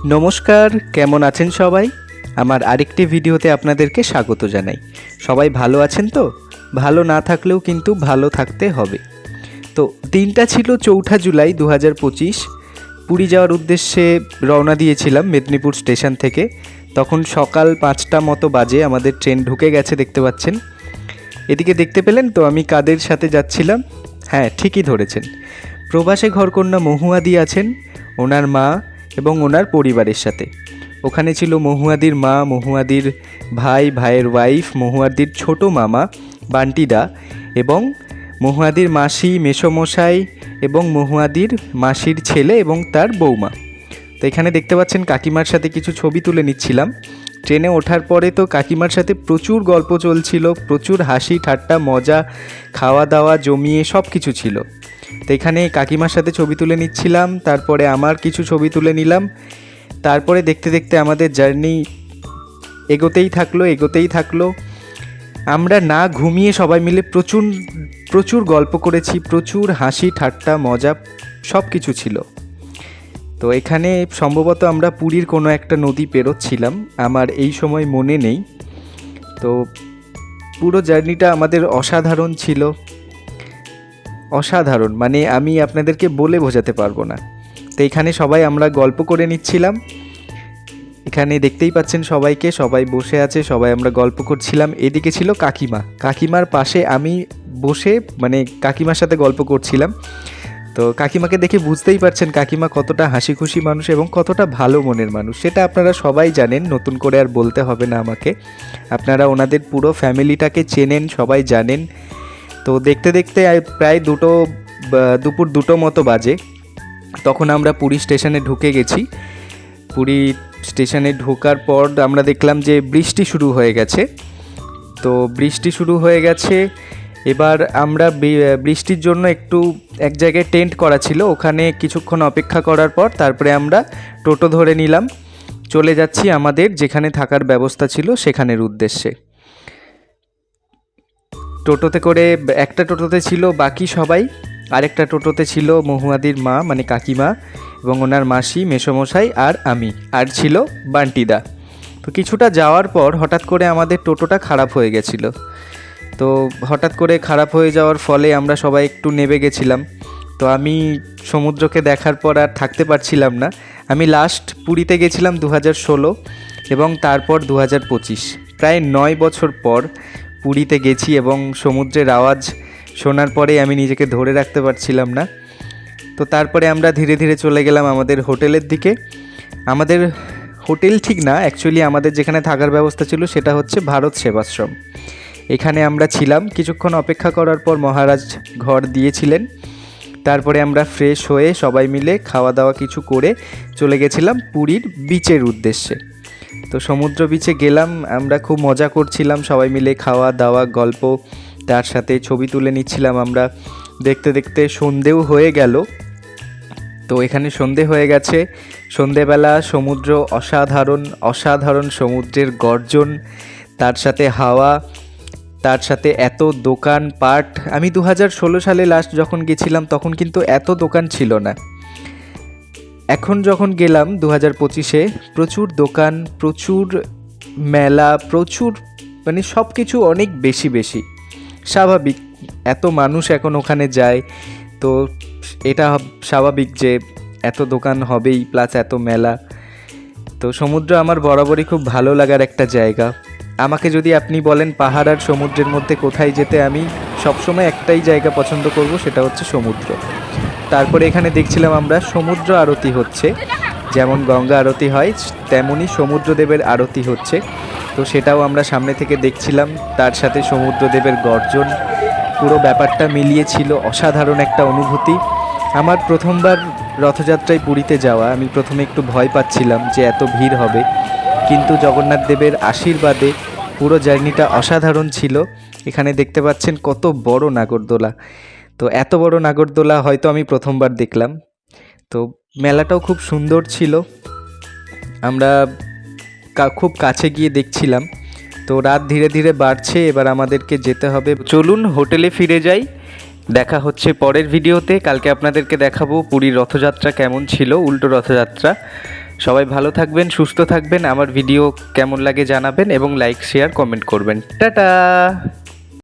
নমস্কার, কেমন আছেন সবাই? আমার আরেকটি ভিডিওতে আপনাদেরকে স্বাগত জানাই। সবাই ভালো আছেন তো? ভালো না থাকলেও কিন্তু ভালো থাকতে হবে। তো দিনটা ছিল 4 জুলাই 2025। পুরী যাওয়ার উদ্দেশ্যে রওনা দিয়েছিলাম মেদিনীপুর স্টেশন থেকে। তখন সকাল 5টা মতো বাজে, আমাদের ট্রেন ঢুকে গেছে দেখতে পাচ্ছেন। এদিকে দেখতে পেলেন তো আমি কাদের সাথে যাচ্ছিলাম? হ্যাঁ, ঠিকই ধরেছেন, প্রবাসে ঘরকন্যা মহুয়াদি আছেন, ওনার মা এবং ওনার পরিবারের সাথে। ওখানে ছিল মহুয়াদির মা, মহুয়াদির ভাই, ভাইয়ের ওয়াইফ, মহুয়াদির ছোট মামা বান্টিদা এবং মহুয়াদির মাসি, মেসোমশাই এবং মহুয়াদির মাসির ছেলে এবং তার বৌমা। তো এখানে দেখতে পাচ্ছেন কাকিমার সাথে কিছু ছবি তুলে নিচ্ছিলাম। ট্রেনে ওঠার পরে তো কাকিমার সাথে প্রচুর গল্প চলছিল, প্রচুর হাসি ঠাট্টা মজা, খাওয়া দাওয়া জমিয়ে সব কিছু ছিল। তো এখানে কাকিমার সাথে ছবি তুলে নিচ্ছিলাম, তারপরে আমার কিছু ছবি তুলে নিলাম। তারপরে দেখতে দেখতে আমাদের জার্নি এগোতেই থাকলো। আমরা না ঘুমিয়ে সবাই মিলে প্রচুর গল্প করেছি, প্রচুর হাসি ঠাট্টা মজা সব কিছু ছিল। তো এখানে সম্ভবত আমরা পুরীর কোনো একটা নদী পেরোচ্ছিলাম, আমার এই সময় মনে নেই। তো পুরো জার্নিটা আমাদের অসাধারণ ছিল, অসাধারণ মানে আমি আপনাদেরকে বলে বোঝাতে পারবো না। তো এখানে সবাই আমরা গল্প করে নিচ্ছিলাম। এখানে দেখতেই পাচ্ছেন সবাইকে, সবাই বসে আছে, সবাই আমরা গল্প করছিলাম। এদিকে ছিল কাকিমা, কাকিমার পাশে আমি বসে মানে কাকিমার সাথে গল্প করছিলাম। তো কাকিমাকে দেখে বুঝতেই পারছেন কাকিমা কতটা হাসি খুশি মানুষ এবং কতটা ভালো মনের মানুষ, সেটা আপনারা সবাই জানেন, নতুন করে আর বলতে হবে না আমাকে। আপনারা ওনাদের পুরো ফ্যামিলিটাকে চেনেন, সবাই জানেন। তো দেখতে দেখতে প্রায় দুপুর 2টো মতো বাজে, তখন আমরা পুরী স্টেশনে ঢুকে গেছি। পুরী স্টেশনে ঢোকার পর আমরা দেখলাম যে বৃষ্টি শুরু হয়ে গেছে। তো বৃষ্টি শুরু হয়ে গেছে, এবার আমরা বৃষ্টির জন্য একটু এক জায়গায় টেন্ট করা ছিল, ওখানে কিছুক্ষণ অপেক্ষা করার পর তারপরে আমরা টোটো ধরে নিলাম, চলে যাচ্ছি আমাদের যেখানে থাকার ব্যবস্থা ছিল সেখানের উদ্দেশ্যে। টোটোতে করে একটা টোটোতে ছিল বাকি সবাই, আরেকটা টোটোতে ছিল মহুয়াদির মা মানে কাকিমা এবং ওনার মাসি, মেসোমশাই আর আমি, আর ছিল বান্টিদা। তো কিছুটা যাওয়ার পর হঠাৎ করে আমাদের টোটোটা খারাপ হয়ে গেছিল। তো হঠাৎ করে খারাপ হয়ে যাওয়ার ফলে আমরা সবাই একটু নেমে গেছিলাম। তো আমি সমুদ্রকে দেখার পর আর থাকতে পারছিলাম না। আমি লাস্ট পুরীতে গেছিলাম 2016 এবং তারপর 2025, প্রায় 9 বছর পর পুরীতে গেছি এবং সমুদ্রের আওয়াজ শোনার পরে আমি নিজেকে ধরে রাখতে পারছিলাম না। তো তারপরে আমরা ধীরে ধীরে চলে গেলাম আমাদের হোটেলের দিকে। আমাদের হোটেল ঠিক না, অ্যাকচুয়ালি আমাদের যেখানে থাকার ব্যবস্থা ছিল সেটা হচ্ছে ভারত সেবাশ্রম। এখানে আমরা ছিলাম, কিছুক্ষণ অপেক্ষা করার পর মহারাজ ঘর দিয়েছিলেন। তারপরে আমরা ফ্রেশ হয়ে সবাই মিলে খাওয়া দাওয়া কিছু করে চলে গেছিলাম পুরীর বিচের উদ্দেশ্যে। তো সমুদ্র বিচে গেলাম, আমরা খুব মজা করছিলাম সবাই মিলে, খাওয়া দাওয়া গল্প, তার সাথে ছবি তুলে নিচ্ছিলাম আমরা। দেখতে দেখতে সন্ধেও হয়ে গেল। তো এখানে সন্ধে হয়ে গেছে, সন্ধেবেলা সমুদ্র অসাধারণ সমুদ্রের গর্জন, তার সাথে হাওয়া, তার সাথে এত দোকান পাট। আমি 2016 সালে লাস্ট যখন গেছিলাম তখন কিন্তু এত দোকান ছিল না। এখন যখন গেলাম 2025-এ প্রচুর দোকান, প্রচুর মেলা, প্রচুর মানে সব কিছু অনেক বেশি। স্বাভাবিক, এত মানুষ এখন ওখানে যায়, তো এটা স্বাভাবিক যে এত দোকান হবেই, প্লাস এত মেলা। তো সমুদ্র আমার বরাবরই খুব ভালো লাগার একটা জায়গা। আমাকে যদি আপনি বলেন পাহাড় আর সমুদ্রের মধ্যে কোথায় যেতে, আমি সবসময় একটাই জায়গা পছন্দ করব, সেটা হচ্ছে সমুদ্র। তারপরে এখানে দেখছিলাম আমরা সমুদ্র আরতি হচ্ছে, যেমন গঙ্গা আরতি হয় তেমনই সমুদ্রদেবের আরতি হচ্ছে। তো সেটাও আমরা সামনে থেকে দেখছিলাম, তার সাথে সমুদ্রদেবের গর্জন, পুরো ব্যাপারটা মিলিয়ে ছিল অসাধারণ একটা অনুভূতি। আমার প্রথমবার রথযাত্রায় পুরীতে যাওয়া, আমি প্রথমে একটু ভয় পাচ্ছিলাম যে এত ভিড় হবে, কিন্তু জগন্নাথ দেবের আশীর্বাদে পুরো জার্নিটা অসাধারণ ছিল। এখানে দেখতে পাচ্ছেন কত বড় নাগরদোলা, তো এত বড় নাগরদোলা হয়তো আমি প্রথমবার দেখলাম। তো মেলাটাও খুব সুন্দর ছিল, আমরা খুব কাছে গিয়ে দেখছিলাম। তো রাত ধীরে ধীরে বাড়ছে, এবার আমাদেরকে যেতে হবে। চলুন হোটেলে ফিরে যাই, দেখা হচ্ছে পরের ভিডিওতে। কালকে আপনাদেরকে দেখাবো পুরীর রথযাত্রা কেমন ছিল, উল্টো রথযাত্রা। সবাই ভালো থাকবেন, সুস্থ থাকবেন, আমার ভিডিও কেমন লাগে জানাবেন এবং লাইক শেয়ার কমেন্ট করবেন। টাটা।